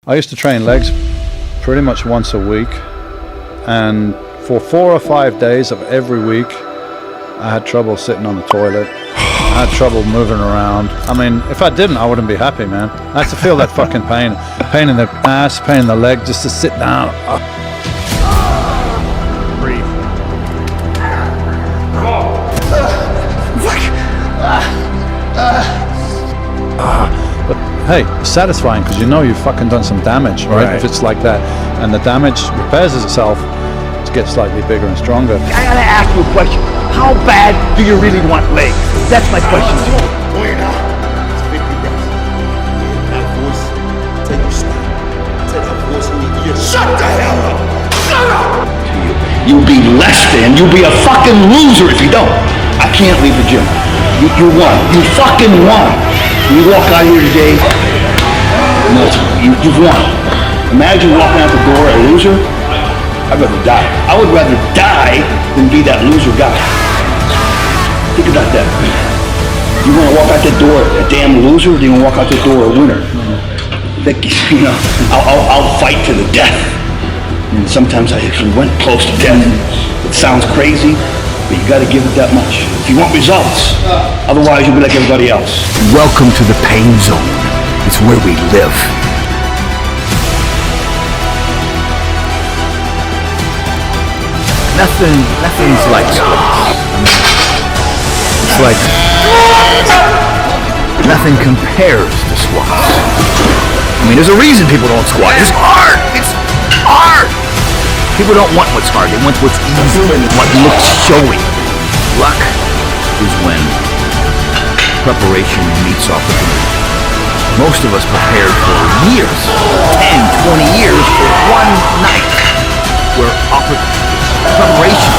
I used to train legs pretty much once a week, and for 4 or 5 days of every week I had trouble sitting on the toilet. I had trouble moving around. I mean, if I didn't, I wouldn't be happy, man. I had to feel that fucking pain in the ass, pain in the leg, just to sit down. Breathe. But hey, it's satisfying because you know you've fucking done some damage, right? If it's like that, and the damage repairs itself to get slightly bigger and stronger. I gotta ask you a question. How bad do you really want legs? That's my question to you. It's 50 reps. That voice, take your step. Take that voice in your ear. Shut the hell up! Shut up! You'll be less than. You'll be a fucking loser if you don't. I can't leave the gym. You won. You fucking won. You walk out here today, you've won. Imagine walking out the door a loser. I'd rather die. I would rather die than be that loser guy. Think about that. You want to walk out the door a damn loser, or do you want to walk out the door a winner? You know, I'll fight to the death. And sometimes I actually went close to death. It sounds crazy, but you got to give it that much if you want results. Otherwise, you'll be like everybody else. Welcome to the pain zone. It's where we live. Nothing's like squats. It's like nothing compares to squats. I mean, there's a reason people don't squat. It's hard. It's hard. People don't want what's hard. They want what's easy, what looks showy. Luck is when preparation meets opportunity. Most of us prepared for years, 10, 20 years for one night where preparation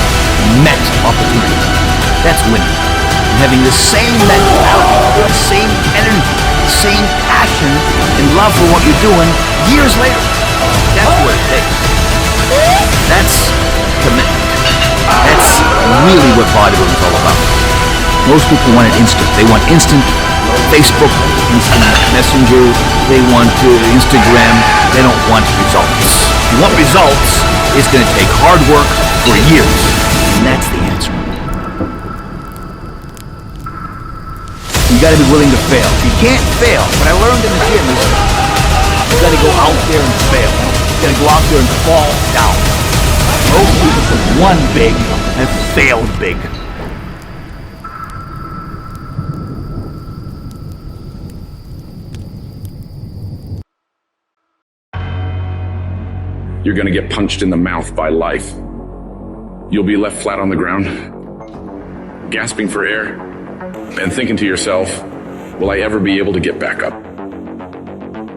met opportunity. That's winning. And having the same mentality, the same energy, the same passion and love for what you're doing years later. That's what it takes. That's commitment. That's really what bodybuilding is all about. Most people want it instant. They want instant Facebook, instant Messenger. They want Instagram. They don't want results. If you want results, it's going to take hard work for years. And that's the answer. You got to be willing to fail. You can't fail. What I learned in the gym is you got to go out there and fail. You got to go out there and fall down. Most people have won big and failed big. You're gonna get punched in the mouth by life. You'll be left flat on the ground, gasping for air, and thinking to yourself, will I ever be able to get back up?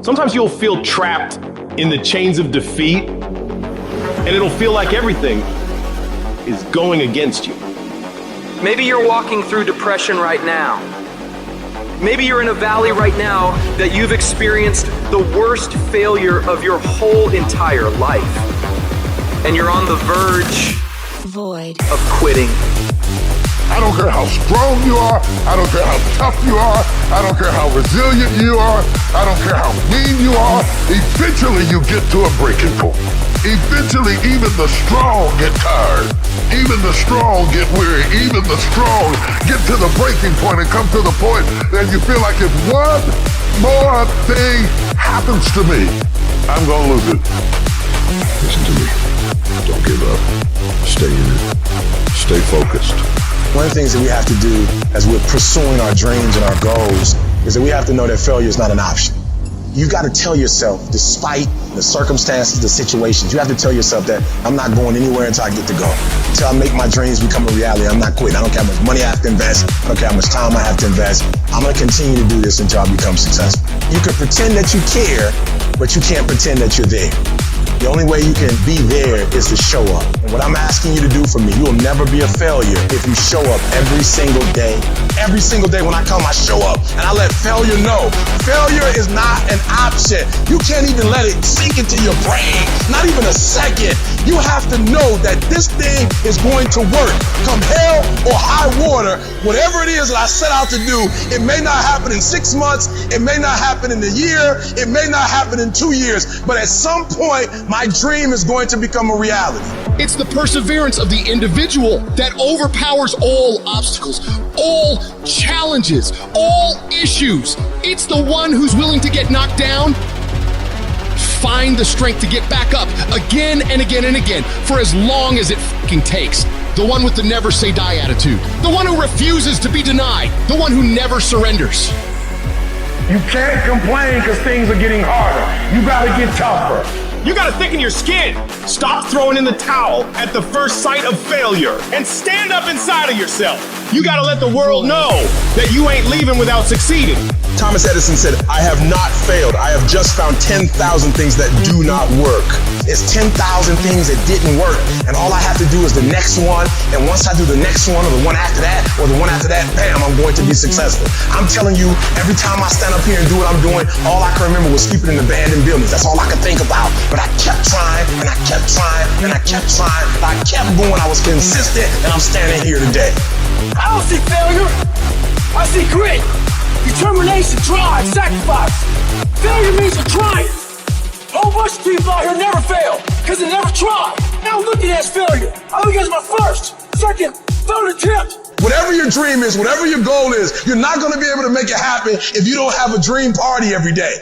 Sometimes you'll feel trapped in the chains of defeat, and it'll feel like everything is going against you. Maybe you're walking through depression right now. Maybe you're in a valley right now that you've experienced the worst failure of your whole entire life. And you're on the verge of quitting. I don't care how strong you are. I don't care how tough you are. I don't care how resilient you are. I don't care how mean you are. Eventually you get to a breaking point. Eventually even the strong get tired. Even the strong get weary. Even the strong get to the breaking point and come to the point that you feel like if one more thing happens to me, I'm gonna lose it. Listen to me. Don't give up. Stay in it. Stay focused. One of the things that we have to do as we're pursuing our dreams and our goals is that we have to know that failure is not an option. You got to tell yourself, despite the circumstances, the situations, you have to tell yourself that I'm not going anywhere until I get to go. Until I make my dreams become a reality, I'm not quitting. I don't care how much money I have to invest. I don't care how much time I have to invest. I'm going to continue to do this until I become successful. You can pretend that you care, but you can't pretend that you're there. The only way you can be there is to show up. And what I'm asking you to do for me, you will never be a failure if you show up every single day, Every single day when I come, I show up and I let failure know. Failure is not an option. You can't even let it sink into your brain, not even a second. You have to know that this thing is going to work. Come hell or high water, whatever it is that I set out to do, it may not happen in 6 months, it may not happen in a year, it may not happen in 2 years, but at some point, my dream is going to become a reality. It's the perseverance of the individual that overpowers all obstacles, all challenges, all issues. It's the one who's willing to get knocked down, find the strength to get back up again and again and again for as long as it fucking takes. The one with the never say die attitude. The one who refuses to be denied. The one who never surrenders. You can't complain because things are getting harder. You gotta get tougher. You gotta thicken your skin. Stop throwing in the towel at the first sight of failure and stand up inside of yourself. You gotta let the world know that you ain't leaving without succeeding. Thomas Edison said, I have not failed. I have just found 10,000 things that do not work. It's 10,000 things that didn't work, and all I have to do is the next one, and once I do the next one, or the one after that, or the one after that, bam, I'm going to be successful. I'm telling you, every time I stand up here and do what I'm doing, all I can remember was sleeping in abandoned buildings. That's all I could think about. But I kept trying, and I kept trying, and I kept trying. I kept going, I was consistent, and I'm standing here today. I don't see failure. I see grit, determination, drive, sacrifice. Failure means you're trying. A whole bunch of people out here never fail because they never try. Now look at that as failure. I look at it as my first, second, third attempt. Whatever your dream is, whatever your goal is, you're not going to be able to make it happen if you don't have a dream party every day.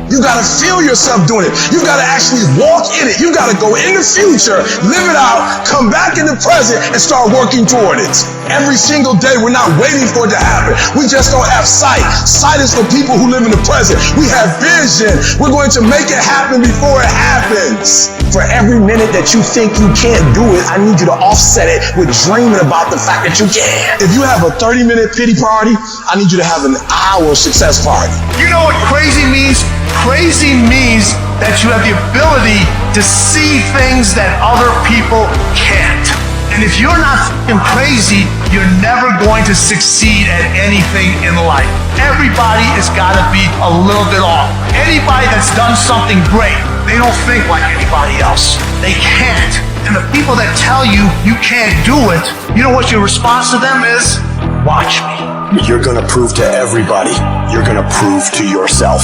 You gotta feel yourself doing it. You gotta actually walk in it. You gotta go in the future, live it out, come back in the present, and start working toward it. Every single day, we're not waiting for it to happen. We just don't have sight. Sight is for people who live in the present. We have vision. We're going to make it happen before it happens. For every minute that you think you can't do it, I need you to offset it with dreaming about the fact that you can. If you have a 30-minute pity party, I need you to have an hour success party. You know what crazy means? Crazy means that you have the ability to see things that other people can't. And if you're not f***ing crazy, you're never going to succeed at anything in life. Everybody has got to be a little bit off. Anybody that's done something great, they don't think like anybody else. They can't. And the people that tell you you can't do it, you know what your response to them is? Watch me. You're gonna prove to everybody, you're gonna prove to yourself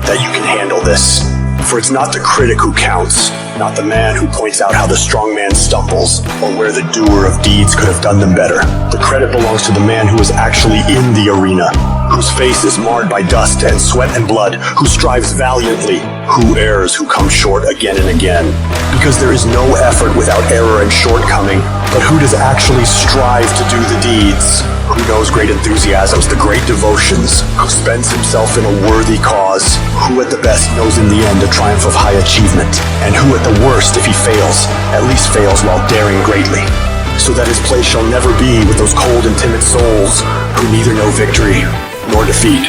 that you can handle this. For it's not the critic who counts, not the man who points out how the strong man stumbles, or where the doer of deeds could have done them better. The credit belongs to the man who is actually in the arena, whose face is marred by dust and sweat and blood, who strives valiantly, who errs, who comes short again and again. Because there is no effort without error and shortcoming, but who does actually strive to do the deeds? Who knows great enthusiasms, the great devotions, who spends himself in a worthy cause, who at the best knows in the end a triumph of high achievement, and who at the worst, if he fails, at least fails while daring greatly, so that his place shall never be with those cold and timid souls who neither know victory nor defeat.